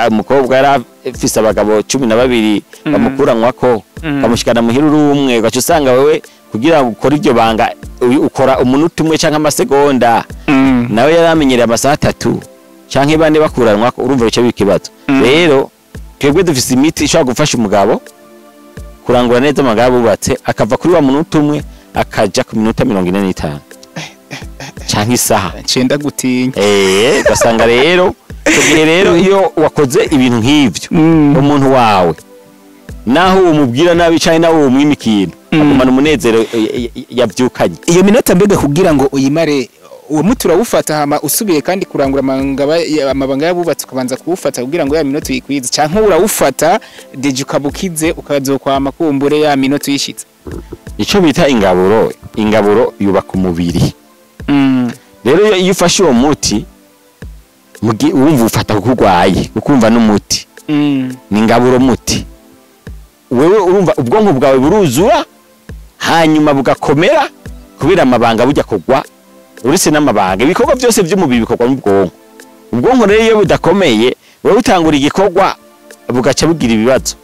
[SPEAKER 2] umukobwa yari afise abagabo 12 bamukuranwa ko bamushikana muhira urumwe ugaca usanga wewe kugira ngo ukore iryo banga ukora umunota umwe canke amasegonda nawe yaramenyereye amasaha 3 canke bane bakuranwa ko urumva bice bikibazo rero twebwe dufise imiti ishobora gufasha umugabo kurangura neza amagabo bubatse akava kuri wa munota umwe akaja ku minota 45 canke isaha
[SPEAKER 1] cenda gutinya
[SPEAKER 2] gasanga rero tugiye rero iyo wakoze ibintu nk'ivyo umuntu wawe naho umubwira nabi cyane nawe umwimikintu agumana umunezero yavyukanye
[SPEAKER 1] iyo minota mbega kugira ngo uyimare uwo muti urawufata hama usubiye kandi kurangura amabanga yabubatse ukabanza kuwufata kugira ngo ya minota uyikwize canke urawufata deje ukabukize ukazokwama kumbure ya minota uyishitse
[SPEAKER 2] ico bita ingaburo yubaka umubiri rero iyo ufashe uwo muti wumva ufata kugwaye ukumva n'umuti ni ingaburo muti wewe urumva ubwonko bwawe buruzura hanyuma bugakomera kubera amabanga bujya kugwa uretse n'amabanga ibikorwa byose by'umubiri bikorwa mu ubwonko rero iyo budakomeye wewe utangura igikorwa bugaca bugira ibibazo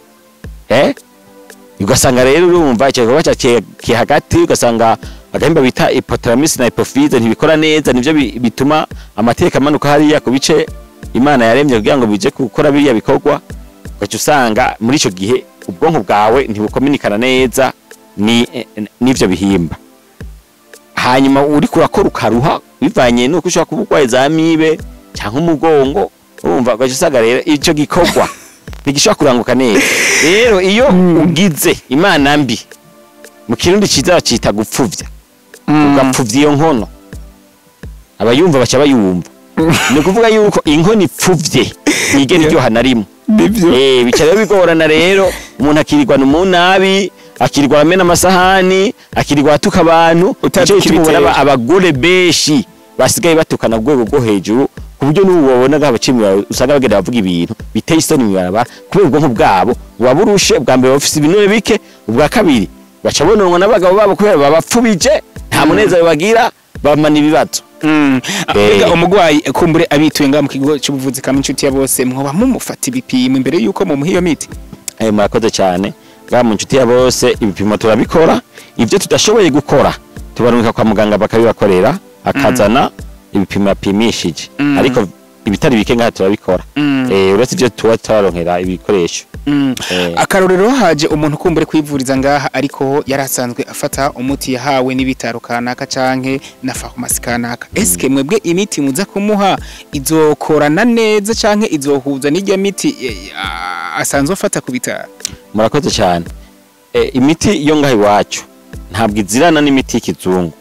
[SPEAKER 2] ugasanga rero urumva icyo gikorwa cyakiye hagati ugasanga agahimba bita hypothalamus na hypophyse ntibikora neza nivyo bituma amateka amanuka hariya ku bice Imana yaremye kugira ngo bije gukora biriya bikorwa ugaca usanga muri ico gihe ubwonko bwawe ntibukominikana neza n'ivyo bihimba hanyuma uri kurakora ukaruha bivanye nuko ushaka kubugwaye za mibe cyangwa umugongo urumva ugaca usanga rero ico gikorwa ntigishobora kuranguka neza rero iyo ugize Imana mbi mu kirundi ciza bacita gupfuvya ugapfuvya iyo nkono abayumva baca bayumva ni kuvuga yuko inkono ipfuvye nigene ryo hanarimo bica rero bigorana rero umuntu akirirwa n'umunabi akirirwa amena amasahani akirirwa atuka abantu utubona abagore beshi basigaye batukana rwego rwo hejuru kuburyo n'ubobona gabacimwe usanga bagenda bavuga ibintu biteye isoni mwibaraba kubera ubwonko bwabo waburushe bwa mbere bafise ibinure bike ubwa kabiri baca bononwa n'abagabo babo kubera babapfubije nta munezero bagira bamana ibibazo.
[SPEAKER 1] Mbega umugwayi kumbure abituye nga mu kigo cy'ubuvuzi kamwe inshuti ya bose mwoba mumufata ibipimo imbere yuko mu muhiyo miti.
[SPEAKER 2] Murakoze cyane nga mu inshuti ya bose ibipimo turabikora, ivyo tudashoboye gukora tubarungika kwa muganga bakabibakorera akazana ibipimo yapimishije, ariko ibitari bike ngaha turabikora. Uretse ivyo twaronkera ibikoresho.
[SPEAKER 1] Akarorero haje umuntu kumbure kwivuriza ngaha ariko yarasanzwe afata umuti yahawe n'ibitaro kanaka canke na pharmacie kanaka. Eske mwebwe imiti muza kumuha izokorana neza canke izohuza n'ijya miti asanzwe afata ku bitaro?
[SPEAKER 2] Murakoze cyane. Imiti yo ngaha iwacu ntabwo izirana n'imiti y'ikizungu.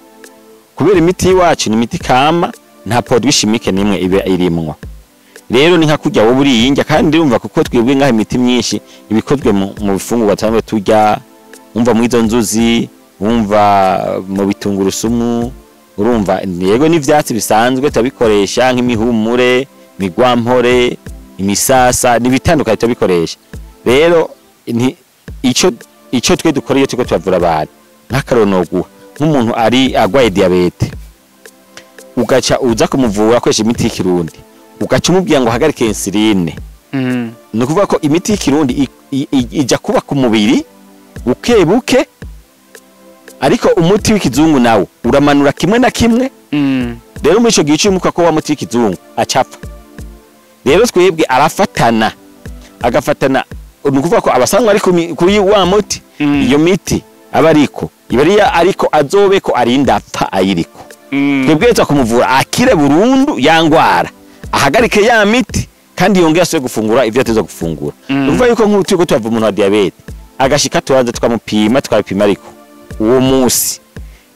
[SPEAKER 2] Kubera imiti y'iwacu ni imiti kama, nta produit chimique nimwe ibe irimwa. Rero ni nka kujya wo buriyinja kandi urumva kuko twebwe ngaha imiti myinshi ibikozwe mu bifungurwa cyangwa turya, umva mu izo nzuzi, umva mu bitungurusumu, urumva yego n'ivyatsi bisanzwe tabikoresha nk'imihumure, migwampore, imisasa n'ibitandukanye tabikoresha. Rero ico twe dukora iyo tuko twavura abantu nk'akaronogu nk'umuntu ari agwaye diabete ugaca uza kumuvura akoresha imiti y'ikirundi ugaca umubwira ngo hagarike insuline. No kuvuga ko imiti y'ikirundi ija kuba ku mubiri buke ariko umuti w'ikizungu nawo uramanura kimwe na kimwe. Rero muri ico gihe cyumuka ko wa muti w'ikizungu acapfa. Rero twebwe arafatana agafatana, no kuvuga ko abasanzwe ari kuri wa muti iyo miti abariko ibariya ariko azobe ko arinda apfa ayiriko. Twebwe twa kumuvura akire burundu yangwara ahagarike ya miti kandi yongera asubire gufungura ivyo ateza gufungura. Uvuga yuko nk'utuye gutava umuntu wa diabete agashika tubanza tukamupima tukabipima ariko uwo musi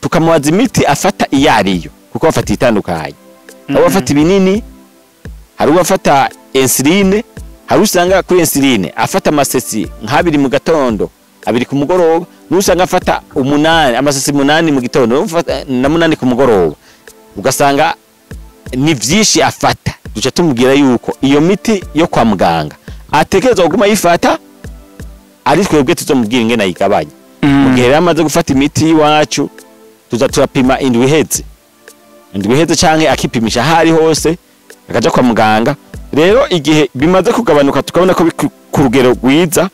[SPEAKER 2] tukamubaza imiti afata iyariyo kuko afata itandukanye. Abo afata ibinini, hari ubafata insuline, hari usanga kuri insuline afata amasesi nk'abiri mu gatondo abiri ku mugoroba, n'usanga afata amasesi 8 mu gitondo na 8 ku mugoroba. Ugasanga ni vyinshi afata. Duca tumubwira yuko iyo miti yo kwa muganga atekereza kuguma yifata, ari twebwe tuzomubwira ingene ayigabanya. Mu gihe yamaze gufata imiti iwacu tuza turapima indwi heze canke akipimisha hari hose akaja kwa muganga. Rero igihe bimaze kugabanuka tukabona ko ku rugero rwiza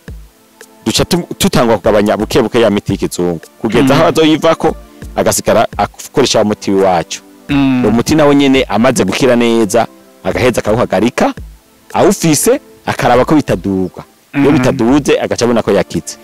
[SPEAKER 2] duca tutangwa kugabanya buke ya miti y'ikizungu kugeza aho azoyivako agasigara akoresha umuti wacu. Umuti nawo nyene amaze gukira neza agaheza akawuhagarika awufise akaraba ko bitaduga. Iyo bitaduze agacabona ko yakitse.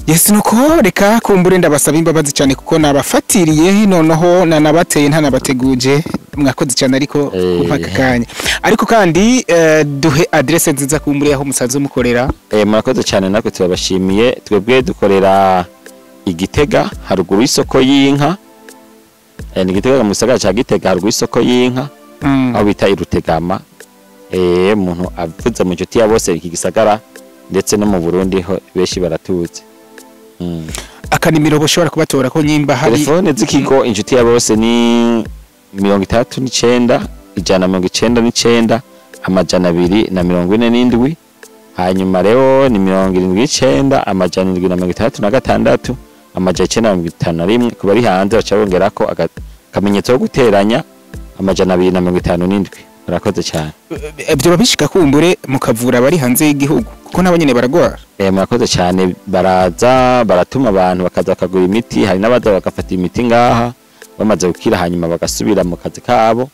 [SPEAKER 1] Yes, nuko reka kumbure ndabasaba imbabazi cyane kuko nabafatiriye noneho nanabateye ntanabateguje mwakoze cyane ariko upaka kanya. Ariko kandi duhe adresse nziza kumbure aho musanze mukorera.
[SPEAKER 2] Mwakoze cyane nako turabashimiye. Twebwe dukorera Igitega haruguru y'isoko y'inka. Ni Gitega mu gisagara ca Gitega haruguru y'isoko y'inka aho bita Irutegama. Umuntu avuze mu nshuti ya bose iki gisagara ndetse no mu Burundi ho beshi baratuze.
[SPEAKER 1] Akanimiro boshobora kubatora ko nyimba hari
[SPEAKER 2] telefone z'ikigo inshuti ya bose ni 39 199 amajana 247. Hanyuma rero ni 79 amajana 736 amajana 951 kubari hanze bacabongera ko akamenyetso ko guteranya amajana 257. Murakoze cyane.
[SPEAKER 1] Ibyo babishika kumbure mukavura bari hanze y'igihugu kuko nabo nyene baragwara.
[SPEAKER 2] Murakoze cyane, baraza baratuma abantu bakaza kagura imiti, hari n'abaza bagafata imiti ngaha bamaze gukira hanyuma bagasubira mu kazi kabo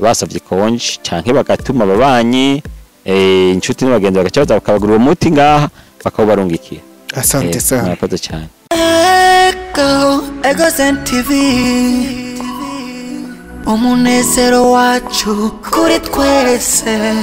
[SPEAKER 2] basavye konje canke bagatuma ababanyi inshuti n'abagenzi bagacaza bakabagura uwo muti ngaha bakawubarungikira.
[SPEAKER 1] Asante sana.
[SPEAKER 2] Murakoze cyane.
[SPEAKER 3] Egozen TV umunezero wacu kuri twese.